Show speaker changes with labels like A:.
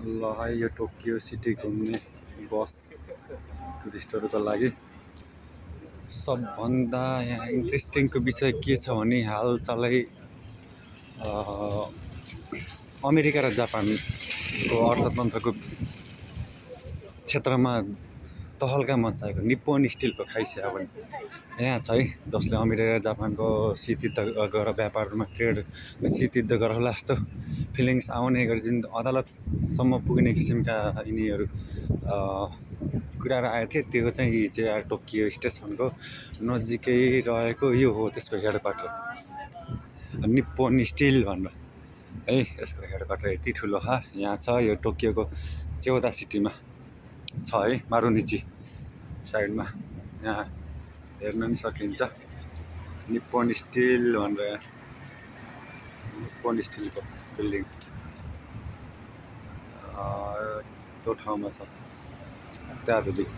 A: ल है यो टोकियो सिटी घुम्ने बस टुरिस्टहरूको लागि सबभन्दा यहाँ इन्ट्रेस्टिङको विषय के छ भने हालचालै अमेरिका र जापानको अर्थतन्त्रको क्षेत्रमा तहल्का मचाएको निप्पोन स्टिलको खाइस्या पनि यहाँ छ है, जसले अमेरिका र जापानको शीतयुद्ध गरेर व्यापारमा ट्रेड शीतयुद्ध गरेर होला जस्तो फिलिङ्स आउने गरी जुन अदालतसम्म पुग्ने किसिमका यिनीहरू कुराहरू आएको थिए। त्यो चाहिँ हिजो टोकियो स्टेसनको नजिकै रहेको यो हो त्यसको हेडक्वार्टर निप्पोन स्टिल भनेर है। यसको हेडक्वार्टर यति ठुलो यहाँ छ, यो टोकियोको चेउदा सिटीमा छ है, मारुनिची साइडमा। यहाँ हेर्न नि सकिन्छ निप्पोन स्टिल भनेर, निप्पोन स्टिलको बिल्डिङ त्यो ठाउँमा छ, अत्याधुनिक।